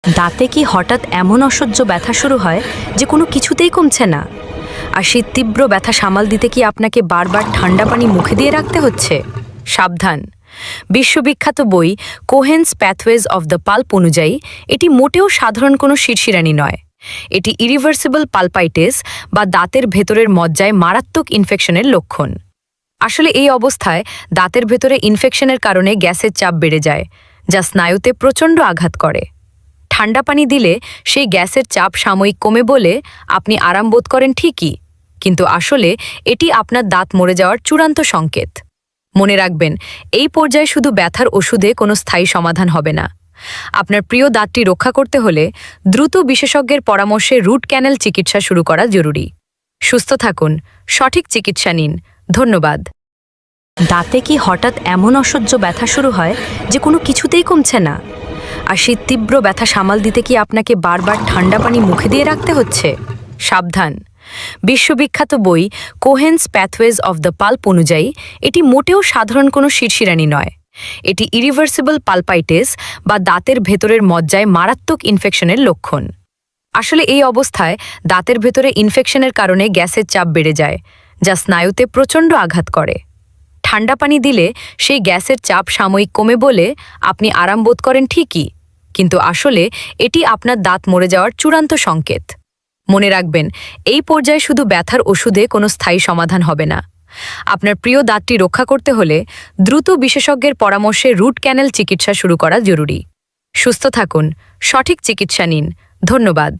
দাঁতে কি হঠাৎ এমন অসহ্য ব্যথা শুরু হয় যে কোনো কিছুতেই কমছে না? আর সেই তীব্র ব্যথা সামাল দিতে কি আপনাকে বারবার ঠান্ডা পানি মুখে দিয়ে রাখতে হচ্ছে? সাবধান! বিশ্ববিখ্যাত বই কোহেন্স প্যাথওয়েজ অফ দ্য পাল্প অনুযায়ী এটি মোটেও সাধারণ কোনো শিরশিরানি নয়। এটি ইরিভার্সিবল পালপাইটিস বা দাঁতের ভেতরের মজ্জায় মারাত্মক ইনফেকশনের লক্ষণ। আসলে এই অবস্থায় দাঁতের ভেতরে ইনফেকশনের কারণে গ্যাসের চাপ বেড়ে যায়, যা স্নায়ুতে প্রচণ্ড আঘাত করে। ঠান্ডা পানি দিলে সেই গ্যাসের চাপ সাময়িক কমে বলে আপনি আরাম বোধ করেন ঠিকই, কিন্তু আসলে এটি আপনার দাঁত মরে যাওয়ার চূড়ান্ত সংকেত। মনে রাখবেন, এই পর্যায়ে শুধু ব্যথার ওষুধে কোনো স্থায়ী সমাধান হবে না। আপনার প্রিয় দাঁতটি রক্ষা করতে হলে দ্রুত বিশেষজ্ঞের পরামর্শে রুট ক্যানেল চিকিৎসা শুরু করা জরুরি। সুস্থ থাকুন, সঠিক চিকিৎসা নিন। ধন্যবাদ। দাঁতে কি হঠাৎ এমন অসহ্য ব্যথা শুরু হয় যে কোনো কিছুতেই কমছে না? আর সেই তীব্র ব্যথা সামাল দিতে কি আপনাকে বারবার ঠান্ডা পানি মুখে দিয়ে রাখতে হচ্ছে? সাবধান! বিশ্ববিখ্যাত বই কোহেন্স প্যাথওয়েজ অফ দ্য পাল্প অনুযায়ী এটি মোটেও সাধারণ কোনো শিরশিরানি নয়। এটি ইরিভার্সিবল পালপাইটিস বা দাঁতের ভেতরের মজ্জায় মারাত্মক ইনফেকশনের লক্ষণ। আসলে এই অবস্থায় দাঁতের ভেতরে ইনফেকশনের কারণে গ্যাসের চাপ বেড়ে যায়, যা স্নায়ুতে প্রচণ্ড আঘাত করে। ঠান্ডা পানি দিলে সেই গ্যাসের চাপ সাময়িক কমে বলে আপনি আরাম বোধ করেন ঠিকই, কিন্তু আসলে এটি আপনার দাঁত মরে যাওয়ার চূড়ান্ত সংকেত। মনে রাখবেন, এই পর্যায়ে শুধু ব্যথার ওষুধে কোনো স্থায়ী সমাধান হবে না। আপনার প্রিয় দাঁতটি রক্ষা করতে হলে দ্রুত বিশেষজ্ঞের পরামর্শে রুট ক্যানেল চিকিৎসা শুরু করা জরুরি। সুস্থ থাকুন, সঠিক চিকিৎসা নিন। ধন্যবাদ।